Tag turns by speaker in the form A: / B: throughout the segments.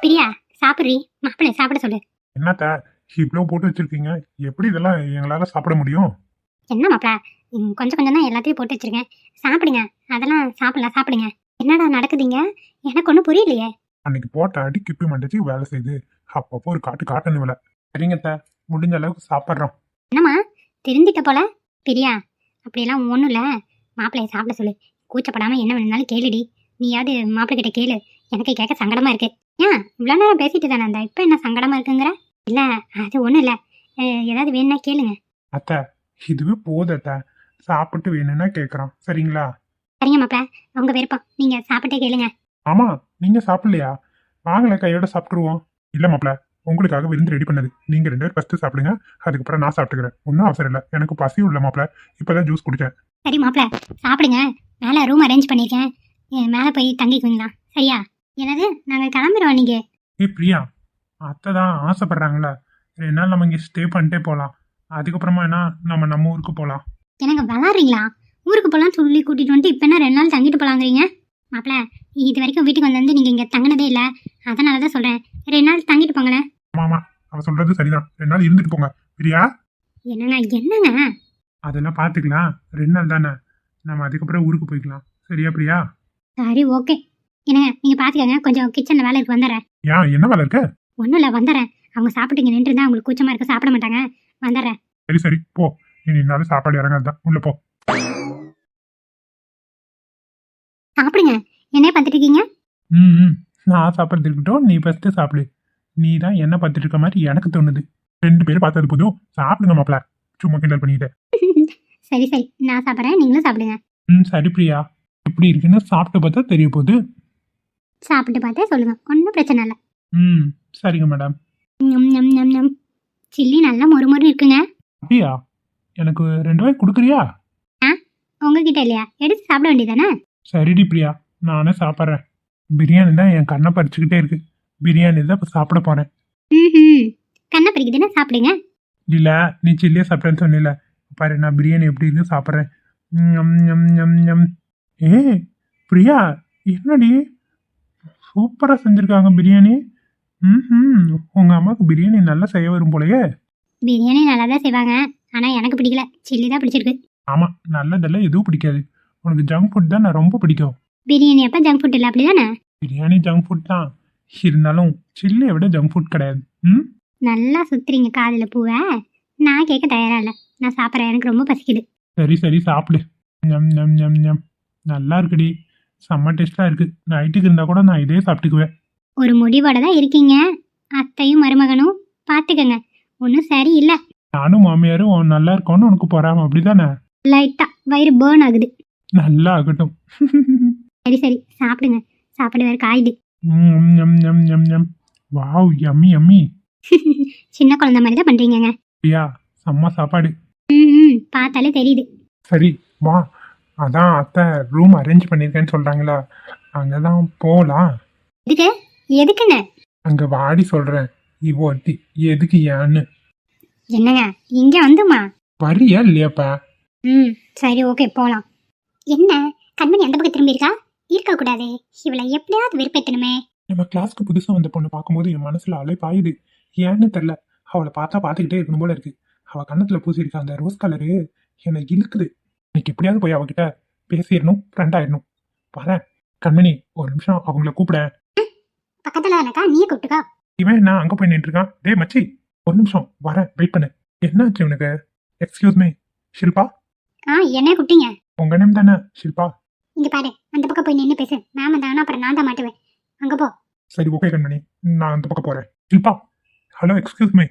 A: பிரியா சாப்பிட்றி, மாப்பிள்ளை சாப்பிட சொல்லு.
B: என்னத்த இவ்வளோ போட்டு வச்சிருக்கீங்க? எப்படி இதெல்லாம் எங்களால சாப்பிட முடியும்?
A: என்ன மாப்பிள்ள, கொஞ்சம் கொஞ்சம் தான் எல்லாத்தையும் போட்டு வச்சிருக்கேன், சாப்பிடுங்க. அதெல்லாம் சாப்பிடலாம், சாப்பிடுங்க. என்னடா நடக்குதுங்க? எனக்கு ஒன்றும் புரியலையே.
B: அன்னைக்கு போட்ட அடி கிப்பி மண்டிச்சு வேலை செய்யுது. அப்பப்போ ஒரு காட்டு காட்டணும் வில. சரிங்கத்த, முடிஞ்ச அளவுக்கு சாப்பிட்றோம்.
A: என்னம்மா தெரிஞ்சிட்ட போல. பிரியா அப்படியெல்லாம் ஒன்றும் இல்லை, மாப்பிள்ளைய சாப்பிட சொல்லு. கூச்சப்படாமல் என்ன வேணும்னாலும் கேளுடி. நீயாவது மாப்பிள்ளை கிட்ட கேளு, எனக்கு கேட்க சங்கடமா இருக்கு. ஏன் இவ்வளோ நேரம் பேசிட்டு தானே இருந்தா, இப்போ என்ன சங்கடமா இருக்குங்கிற? இல்லை அது ஒன்றும் இல்லை, ஏதாவது வேணும்னா கேளுங்க.
B: அத்த இதுவே போதத்த, சாப்பிட்டு வேணும்னா கேட்குறான். சரிங்களா?
A: சரிங்க மாப்பிள்ள, உங்க விருப்பம், நீங்க சாப்பிட்டே கேளுங்க.
B: ஆமா, நீங்க சாப்பிடலையா? வாங்கல, கையோட சாப்பிட்டுருவோம். இல்ல மாப்ள, உங்களுக்காக விருந்து ரெடி பண்ணது. நீங்க 2 பேர் ஃபர்ஸ்ட் சாப்பிடுங்க, அதுக்கப்புறம் நான் சாப்பிட்டுக்கிறேன். ஒன்றும் அவசரம் இல்லை, எனக்கு பசி உள்ள மாப்ள. இப்பதான் ஜூஸ் குடிச்சேன்.
A: சரி மாப்பிள்ள, சாப்பிடுங்க. மேலே ரூம் அரேஞ்ச் பண்ணியிருக்கேன், மேலே போய் தங்கிக்குவீங்களா? சரியா? என்னது, நாங்கள் கிளம்பிடுவோம். நீங்க
B: பிரியா, அத்தை தான் ஆசைப்படுறாங்களா? 2 நாள் நம்ம இங்கே ஸ்டே பண்ணிட்டே போகலாம். அதுக்கப்புறமா என்ன, நம்ம ஊருக்கு போகலாம்.
A: எனக்கு விளாட்றீங்களா? ஊருக்கு போகலாம் சொல்லி கூட்டிட்டு வந்துட்டு இப்போ என்ன 2 நாள் தங்கிட்டு போகலாங்கிறீங்க? மாப்பிள்ள, இது வரைக்கும் வீட்டுக்கு வந்து நீங்கள் இங்கே தங்கினதே இல்லை, அதனால தான் சொல்கிறேன். 2 நாள் தங்கிட்டு போங்களேன்.
B: ஆமா, அவ சொல்றது சரிதான். 2 நாள் இருந்துட்டு போங்க. பிரியா,
A: என்னங்க என்னங்க?
B: அதெல்லாம் பார்த்துக்கலாம். 2 நாள் தானே, நம்ம அதுக்கப்புறம் ஊருக்கு போய்க்கலாம். சரியா பிரியா?
A: சரி ஓகே. என்னங்க நீங்கள் பார்த்துக்கங்க, கொஞ்சம் கிச்சனில் வேலை இருக்கு, வந்துடுறேன்.
B: ஏன், என்ன வேலை இருக்க?
A: ஒன்றும் இல்லை, வந்துடுறேன். அவங்க சாப்பிட்டு இங்கே நின்றுருந்தா அவங்களுக்கு கூச்சமாக இருக்க, சாப்பிட மாட்டாங்க. வந்துடுறேன்.
B: சரி போ. இனினாலும் சாப்பாடு இறங்காதுதான், உள்ள போ.
A: சாப்பிடுங்க. என்னைய பார்த்துட்டு இருக்கீங்க?
B: நான் சாப்பிட்றது இருக்கட்டும், நீ ஃபர்ஸ்ட் சாப்பிடு. நீ தான் என்ன பார்த்துட்டு இருக்க மாதிரி எனக்கு தோணுது. 2 பேரும் பார்த்தது போதும், சாப்பிடுங்க மாப்பிள. சும்மா கிண்டல் பண்ணிக்கிட்டு.
A: சரி சரி, நான் சாப்பிட்றேன், நீங்களும் சாப்பிடுங்க.
B: சரி பிரியா, எப்படி இருக்குன்னு சாப்பிட்டு பார்த்தா தெரிய போகுது.
A: சாப்பிட்டு பார்த்தே சொல்லுங்க, ஒன்றும் பிரச்சனை இல்லை.
B: சரிங்க மேடம்.
A: சில்லி நல்லா மொறு இருக்குங்க.
B: அப்படியா? எனக்கு 2 வாய் கொடுக்குறியா?
A: உங்ககிட்ட இல்லையா? எடுத்து சாப்பிட வேண்டியதானே?
B: சரிடி பிரியா, நானே சாப்பிட்றேன். பிரியாணி தான் என் கண்ணை பறிச்சுக்கிட்டே இருக்கு. பிரியாணி தான் இப்போ சாப்பிட போறேன்.
A: கண்ணை பறிக்குதுன்னா சாப்பிடுங்க.
B: இல்ல, நீ சில்லியே சாப்பிட்டேன்னு சொன்னில, பாரு நான் பிரியாணி எப்படி இருக்கு சாப்பிட்றேன். ஏ பிரியா, என்னடி சூப்பரா செஞ்சிருக்காங்க பிரியாணி. உங்க அம்மாவுக்கு பிரியாணி நல்லா செய்ய வரும் போலயே.
A: பிரியாணி நல்லா தான் செய்வாங்க, ஆனா எனக்கு பிடிக்கல, சில்லி தான் பிடிச்சிருக்கு.
B: ஆமா, நல்லதெல்லாம் எதுவும் பிடிக்காது. உனக்கு ஜங்க் ஃபுட் தான் நான் ரொம்ப பிடிக்கும்.
A: பிரியாணி அப்ப ஜங்க் ஃபுட் இல்லை, அப்படிதானே?
B: பிரியாணி ஜங்க் ஃபுட் தான், இருந்தாலும் சில்லியை விட ஜங்க் ஃபுட் கிடையாது.
A: நல்லா சுத்துறீங்க காதுல பூவை. நான் கேட்க தயாரா இல்லை, நான் சாப்பிட்றேன், எனக்கு ரொம்ப பசிக்குது.
B: சரி சாப்பிடு. நல்லா இருக்குடி, செம்ம டேஸ்டா இருக்கு. நைட்டுக்கு இருந்தா கூட நான் இதே சாப்பிட்டுக்குவேன்.
A: ஒரு முடிவோட தான் இருக்கீங்க, அத்தையும் மருமகனும். பார்த்துக்கங்க, ஒன்றும் சரி இல்லை.
B: நானும் மாமியாரும் நல்லா இருக்கோன்னு உனக்கு போறாம, அப்படிதானே?
A: லைட்டா வயிறு பேர்ன் ஆகுது.
B: நல்லா ஆகட்டும்.
A: சரி சாப்பிடுங்க, சாப்பிட வேற காயுது.
B: Wow, yummy yummy.
A: சின்ன குழந்தை மாதிரி தான் பண்றீங்க.
B: பிரியா, செம்ம சாப்பாடு.
A: பார்த்தாலே தெரியுது.
B: சரி வா, அதான் அத்தை ரூம் அரேஞ்ச் பண்ணிருக்கேன்னு சொல்றாங்களா, அங்கதான் போலாம்.
A: எதுக்கு? எதுக்குங்க?
B: அங்க வாடி சொல்றேன். இவோ எதுக்கு ஏன்னு.
A: என்னங்க இங்க வந்துமா?
B: வரியா இல்லையாப்பா?
A: சரி ஓகே போலாம். என்ன கண்மணி அந்த பக்கம் திரும்பி இருக்கா? இருக்க கூடாது, இவளை எப்படியாவது வெறுப்பேத்தணுமே.
B: நம்ம கிளாஸ்க்கு புதுசா வந்த பொண்ணு பார்க்கும்போது என் மனசுல அலை பாயுது. ஏன்னு தெரியல, அவளை பார்த்தா பார்த்துக்கிட்டே இருக்கணும் போல இருக்கு. அவ கண்ணத்துல பூசிருக்க அந்த ரோஸ் கலரு என்னை இழுக்குது. இன்னைக்கு எப்படியாவது போய் அவகிட்ட பேசிடணும், ஃப்ரெண்ட் ஆயிடணும். வரேன் கண்மணி, ஒரு நிமிஷம் அவங்கள கூப்பிட.
A: பக்கத்துல எனக்கா, நீயே கூப்பிட்டுக்கா.
B: இவன் என்ன அங்க போய் நின்று இருக்கான்? டே மச்சி, ஒரு நிமிஷம் வரேன், வெயிட் பண்ணு. என்னாச்சு உனக்கு? Excuse me, Shilpa.
A: என்ன கூப்பிட்டீங்க?
B: உங்க நேம் தானே ஷில்பா?
A: இங்க பாரு, அந்த பக்கம் போய் நின்று பேசு. மேம் தானா, அப்புறம் நான் தான் மாட்டுவேன். அங்க போ.
B: சரி ஓகே கண்மணி, நான் அந்த பக்கம் போறேன். Shilpa, hello excuse me.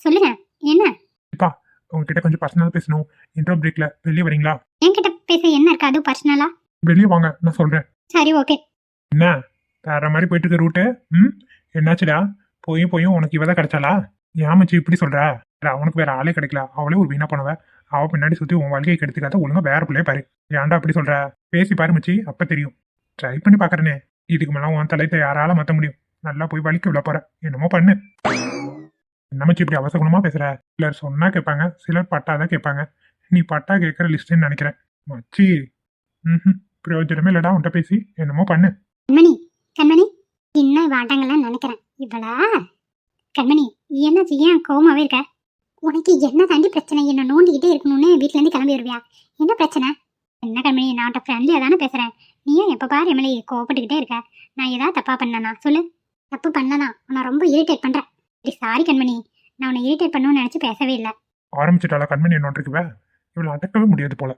A: சொல்லுங்க, என்ன?
B: ஷில்பா, உங்ககிட்ட கொஞ்சம் பர்சனலா பேசணும். இன்ட்ரோ பிரேக்ல வெளியே வரீங்களா?
A: என்கிட்ட பேச என்ன இருக்கு, அது பர்சனலா?
B: வெளியே வாங்க, நான் சொல்றேன்.
A: சரி ஓகே.
B: என்ன வேற மாதிரி போயிட்டு இருக்க ரூட்டு? என்னாச்சுடா? போயும் உனக்கு இவதான் கிடைச்சாலா? ஏமாச்சு இப்படி சொல்ற? உனக்கு வேற ஆளே கிடைக்கல, அவளே ஒரு வீணா போனவ. அவ பின்னாடி சுத்தி உன் வாழ்க்கையை கெடுத்துக்காத, ஒழுங்கா வேற பிள்ளைய பாரு. ஏன்டா அப்படி சொல்ற? பேசி பாரு மச்சி, அப்ப தெரியும். ட்ரை பண்ணி பாக்குறேனே, இதுக்கு மேல உன் தலைத்தை யாரால மாத்த முடியும்? நல்லா போய் வலிக்க விட போற, என்னமோ பண்ணு. என்ன மச்சி இப்படி அவசகுணமா பேசுற? சிலர் சொன்னா கேட்பாங்க, சிலர் பட்டாதான் கேட்பாங்க. நீ பட்டா கேட்கற லிஸ்ட்ன்னு நினைக்கிறேன் மச்சி. பிரயோஜனமே இல்லடா உன்கிட்ட பேசி, என்னமோ பண்ணு.
A: கண்மணி, இன்னும் இவ ஆட்டங்கள்லாம் நினைக்கிறேன் இவளா. கண்மணி என்னாச்சு, ஏன் கோவமாவே இருக்க? உனக்கு என்ன தாண்டி பிரச்சனை? என்ன நோண்டிக்கிட்டே இருக்கணும்னு வீட்டுல இருந்து கிளம்பி வருவியா? என்ன பிரச்சனை? என்ன கண்மணி, நான் உன்ட்ட ஃப்ரெண்ட்லியா தானே பேசுறேன். நீயும் எப்ப பாரு எம்எல்ஏ கோவப்பட்டுக்கிட்டே இருக்க. நான் ஏதாவது தப்பா பண்ணனா சொல்லு. தப்பு பண்ணதான் உன்னை ரொம்ப இரிட்டேட் பண்றேன். சாரி கண்மணி, நான் உன்னை இரிட்டேட் பண்ணணும்னு நினைச்சு பேசவே இல்லை.
B: ஆரம்பிச்சிட்டாளா கண்மணி என்னோன்றிருக்குவ? இவளை அடக்கவே முடியாது போல.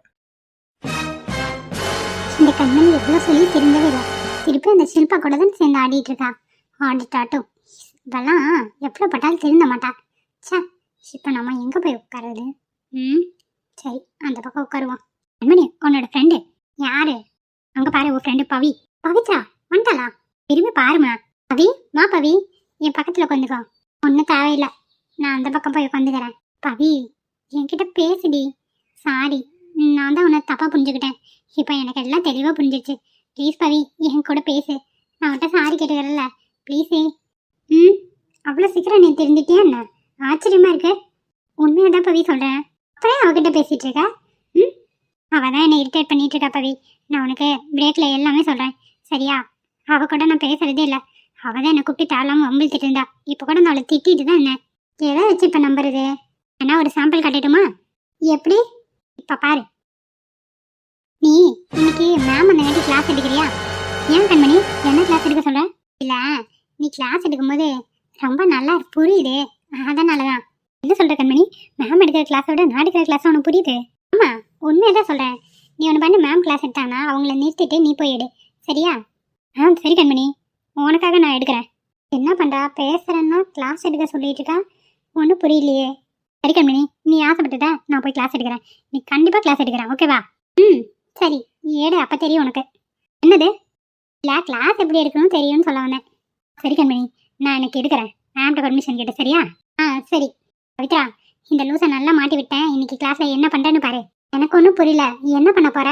A: இந்த கண்மணி எவ்வளவு சொல்லி திருந்தவே இல்லை. திருப்பி அந்த ஷில்பா கூட தான் சேர்ந்து ஆடிட்டு இருக்கா. ஆடிட்டாட்டும் இதெல்லாம் எவ்வளவு பட்டாலும் திருந்த மாட்டா. சே, இப்போ நம்ம எங்க போய் உட்காருது? சரி, அந்த பக்கம் உட்காருவோம். கண்மணி, உன்னோட ஃப்ரெண்டு யாரு? அங்க பாரு, உன் ஃப்ரெண்டு பவி. பவித்ரா வந்துட்டாளா? திரும்பி பாருமா. பவி, மா பவி, என் பக்கத்துல உட்காந்துக்கோ. ஒன்றும் தேவையில்லை, நான் அந்த பக்கம் போய் உட்காந்துக்கிறேன். பவி, என்கிட்ட பேசுடி. சாரி, நான் தான் உன்னை தப்பா புரிஞ்சுக்கிட்டேன். இப்போ எனக்கு எல்லாம் தெளிவாக புரிஞ்சிருச்சு. ப்ளீஸ் பவி, என் கூட பேசு. நான் அவன்கிட்ட சாரி கேட்டுக்கிறேன்ல, ப்ளீஸே. அவ்வளோ சீக்கிரம் நீ தெரிஞ்சுட்டியா என்ன? ஆச்சரியமா இருக்கு. உண்மையாக தான் பவி சொல்கிறேன். அப்புறம் அவகிட்ட பேசிகிட்டு இருக்க? அவள் தான் என்னை இரிட்டேட் பண்ணிட்டு இருக்கா பவி. நான் உனக்கு பிரேக்கில் எல்லாமே சொல்கிறேன் சரியா? அவள் கூட நான் பேசுறதே இல்லை. அவள் தான் என்னை கூப்பிட்டு தேவலாமல் வம்பிழுத்துட்டு இருந்தா. இப்போ கூட நான் அவளை திட்டிட்டு தான் இருந்தேன். எதை வச்சு இப்போ நம்புறது? ஆனால் ஒரு சாம்பிள் காட்டட்டுமா? எப்படி? இப்போ பாரு. நீ இன்னைக்கு மேம் அந்த நேரத்துக்கு கிளாஸ் எடுக்கிறியா? ஏன் கண்மணி, என்ன கிளாஸ் எடுக்க சொல்ற? இல்லை, நீ கிளாஸ் எடுக்கும்போது ரொம்ப நல்லா புரியுது, அதனால தான். என்ன சொல்ற கண்மணி? மேம் எடுக்கிற கிளாஸோட நான் எடுக்கிற கிளாஸ் உனக்கு புரியுது? ஆமா, உண்மையை தான் சொல்கிறேன். நீ ஒன்று பண்ணி மேம் கிளாஸ் எடுத்தாங்கன்னா அவங்கள நிறுத்திட்டு நீ போய் எடு சரியா? சரி கண்மணி, உனக்காக நான் எடுக்கிறேன். என்ன பண்ணுறா? பேசுகிறேன்னா கிளாஸ் எடுக்க சொல்லிட்டு இருக்கா. ஒன்றும் புரியலையே. சரி கண்மணி, நீ ஆசைப்பட்டுட்ட, நான் போய் கிளாஸ் எடுக்கிறேன். நீ கண்டிப்பாக கிளாஸ் எடுக்கிறேன், ஓகேவா? சரி, ஏடு, அப்போ தெரியும் உனக்கு. என்னது? இல்லை, கிளாஸ் எப்படி எடுக்கணும்னு தெரியும்னு சொல்ல வந்தேன். சரி கண்மணி, நான் எனக்கு எடுக்கிறேன். மேம்கிட்ட பர்மிஷன் கேட்டு சரியா? சரி. பவித்ரா, இந்த லூஸை நல்லா மாட்டி விட்டேன். இன்னைக்கு கிளாஸில் என்ன பண்ணுறேன்னு பாரு. எனக்கு ஒன்றும் புரியல, என்ன பண்ண போற?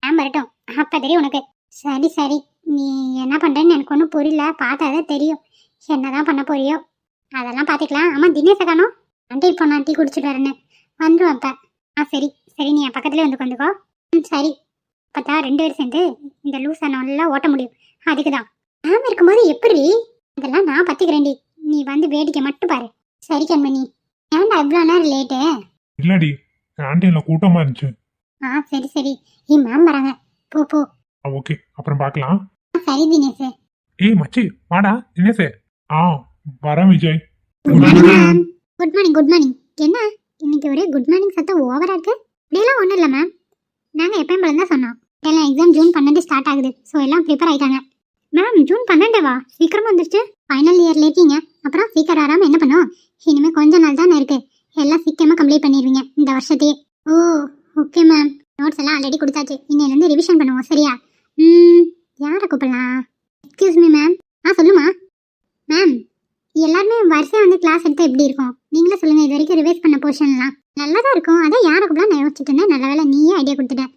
A: மேம் வரட்டும், அப்போ தெரியும் உனக்கு. சரி சரி, நீ என்ன பண்ணுறேன்னு எனக்கு ஒன்றும் புரியல, பார்த்தாதான் தெரியும் என்னதான் பண்ண போறியோ. அதெல்லாம் பார்த்துக்கலாம். ஆமாம், தினேஷை காணோம். ஆண்டி இப்போ நான் டீ குடிச்சிட்டு வரேன்னு வந்துடும் அப்போ. சரி சரி, நீ என் பக்கத்துலேயே வந்து உட்காந்துக்கோ. சரி. பார்த்தா 2 பேரும் சேர்ந்து இந்த லூஸை நல்லா ஓட்ட முடியும். அதுக்கு தான் மேம் இருக்கும்போது எப்படி? இதெல்லாம் நான் பற்றிக்கிறேன்டி, நீ வந்து வேடிக்கை மட்டும் பாரு. சரி கண்மணி, ஏன்டா இவ்வளோ நேரம் லேட்டு?
B: இல்லடி, கேண்டீன்ல கூட்டமா இருந்துச்சு.
A: சரி சரி, மேம் வராங்க, போ போ.
B: ஓகே, அப்புறம் பார்க்கலாம்.
A: சரி தினேஷ்.
B: ஏய் மச்சி, வாடா தினேஷ். வரேன் Vijay.
A: Good morning. Good morning. என்ன இன்னைக்கு ஒரே குட் மார்னிங் சத்தம் ஓவரா இருக்கு? இப்படியெல்லாம் ஒன்றும் இல்லை மேம், நாங்கள் எப்பயும் போல தான் சொன்னோம். எல்லாம் எக்ஸாம் ஜூன் 12 ஸ்டார்ட் ஆகுது, ஸோ எல்லாம் ப்ரிப்பேர் ஆகிட்டாங்க. மேம், ஜூன் 12வா? சீக்கிரமாக வந்துருச்சு. ஃபைனல் இயர்ல இருக்கீங்க, அப்புறம் சீக்கிரம் ஆறாமல் என்ன பண்ணோம்? இனிமேல் கொஞ்ச நாள் தானே இருக்கு, எல்லாம் சீக்கிரமாக கம்ப்ளீட் பண்ணிடுவீங்க இந்த வருஷத்தையே. ஓ ஓகே மேம், நோட்ஸ் எல்லாம் ஆல்ரெடி கொடுத்தாச்சு. இன்னையிலேருந்து ரிவிஷன் பண்ணுவோம் சரியா? யாரை கூப்பிடலாம்? Excuse me ma'am. சொல்லுமா மேம். எல்லாருமே வரிசையாக வந்து கிளாஸ் எடுத்தால் எப்படி இருக்கும்? நீங்களே சொல்லுங்கள். இது வரைக்கும் ரிவைஸ் பண்ண போர்ஷன்லாம் நல்லா தான் இருக்கும். அதான் யாரை கூப்பிடலாம் நான் யோசிச்சுட்டு இருந்தேன். நல்ல வேலை நீயே ஐடியா கொடுத்துட்டேன்.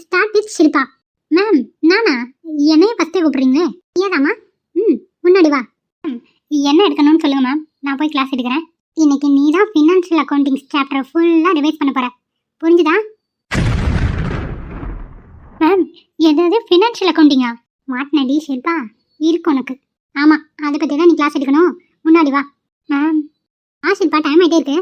A: Start with Shilpa. மேம், நானா? என்னையே ஃபஸ்ட்டே கூப்பிட்றீங்களே, ஏதாம்மா? முன்னாடி வா. என்ன எடுக்கணும்னு சொல்லுங்கள் மேம், நான் போய் கிளாஸ் எடுக்கிறேன். இன்னைக்கு நீ தான் ஃபினான்ஷியல் அக்கௌண்டிங் சாப்டர் ஃபுல்லாக ரிவைஸ் பண்ண போகிற, புரிஞ்சுதா? மேம், எதாவது ஃபினான்ஷியல் அக்கௌண்டிங்கா? மாட்டினடி ஷில்பா, இருக்கு உனக்கு. ஆமாம், அதை பற்றி தான் நீ கிளாஸ் எடுக்கணும். முன்னாடி வா. மேம், ஷில்பா, டைம் ஆகிட்டே இருக்கு.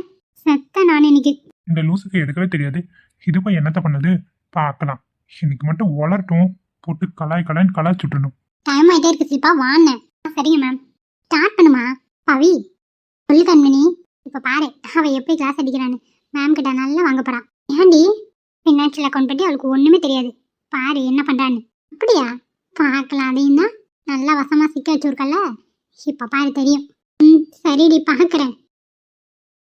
A: செத்த நான் இன்னைக்கு.
B: இந்த லூசுக்கு எடுக்கவே தெரியாது. இது போய் என்னத்த பண்ணுது பார்க்கலாம். இன்னைக்கு மட்டும் வளரட்டும், போட்டு கலாய்ன்னு கலாய்ச்சுட்டணும்.
A: டைம் ஆகிட்டே இருக்கு ஷில்பா, வாங்க. சரிங்க மேம், ஸ்டார்ட் பண்ணுமா? பவி, சொல்லு கண்மணி. இப்போ பாரு அவள் எப்படி கிளாஸ் அடிக்கிறான்னு. மேம் கிட்ட நல்லா வாங்க போறான். ஏன்டி? ஃபினான்ஷியல் அக்கௌண்ட் பற்றி அவளுக்கு ஒன்றுமே தெரியாது. பாரு என்ன பண்ணுறான்னு. அப்படியா? பார்க்கலாம். அதையும் தான் நல்லா வசமாக சிக்க வச்சுருக்கல. இப்போ பாரு தெரியும். சரிடி, பார்க்குறேன்.